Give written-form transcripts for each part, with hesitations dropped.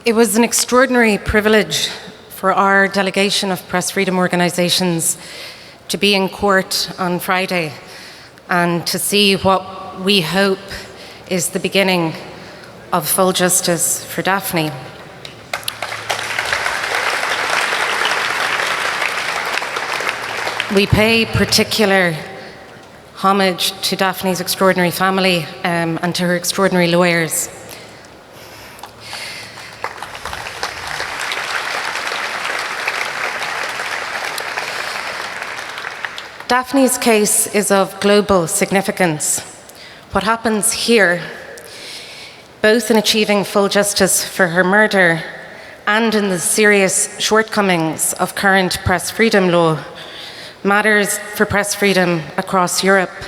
It was an extraordinary privilege for our delegation of press freedom organisations to be in court on Friday and to see what we hope is the beginning of full justice for Daphne. We pay particular homage to Daphne's extraordinary family and to her extraordinary lawyers. Daphne's case is of global significance. What happens here, both in achieving full justice for her murder and in the serious shortcomings of current press freedom law, matters for press freedom across Europe.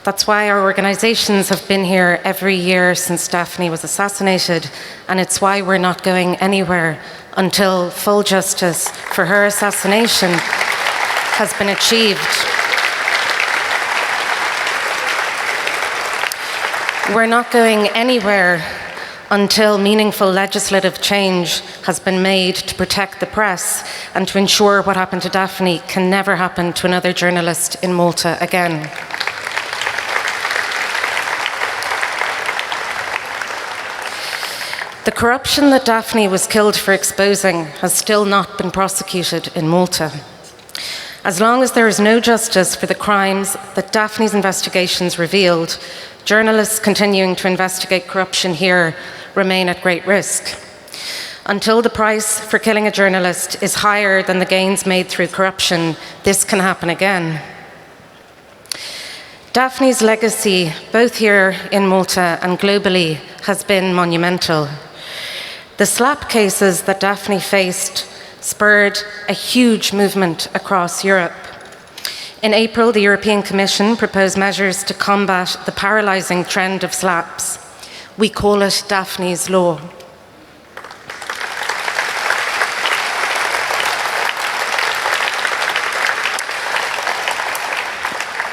That's why our organisations have been here every year since Daphne was assassinated, and it's why we're not going anywhere until full justice for her assassination has been achieved. We're not going anywhere until meaningful legislative change has been made to protect the press and to ensure what happened to Daphne can never happen to another journalist in Malta again. The corruption that Daphne was killed for exposing has still not been prosecuted in Malta. As long as there is no justice for the crimes that Daphne's investigations revealed, journalists continuing to investigate corruption here remain at great risk. Until the price for killing a journalist is higher than the gains made through corruption, this can happen again. Daphne's legacy, both here in Malta and globally, has been monumental. The slap cases that Daphne faced spurred a huge movement across Europe. In April, the European Commission proposed measures to combat the paralysing trend of slaps. We call it Daphne's Law.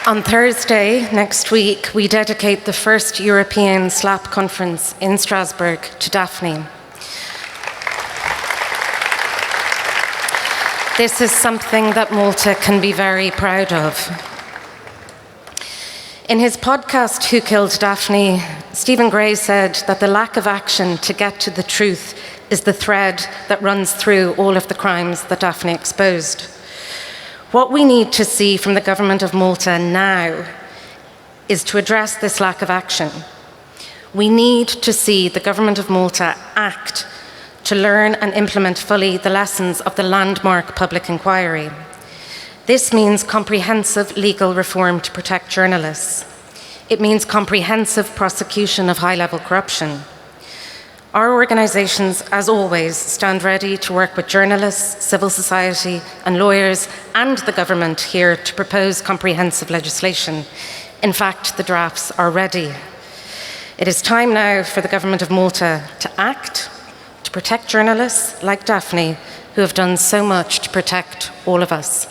On Thursday next week, we dedicate the first European Slap Conference in Strasbourg to Daphne. This is something that Malta can be very proud of. In his podcast, Who Killed Daphne, Stephen Gray said that the lack of action to get to the truth is the thread that runs through all of the crimes that Daphne exposed. What we need to see from the government of Malta now is to address this lack of action. We need to see the government of Malta act to learn and implement fully the lessons of the landmark public inquiry. This means comprehensive legal reform to protect journalists. It means comprehensive prosecution of high-level corruption. Our organisations, as always, stand ready to work with journalists, civil society and lawyers and the government here to propose comprehensive legislation. In fact, the drafts are ready. It is time now for the government of Malta to act, to protect journalists like Daphne, who have done so much to protect all of us.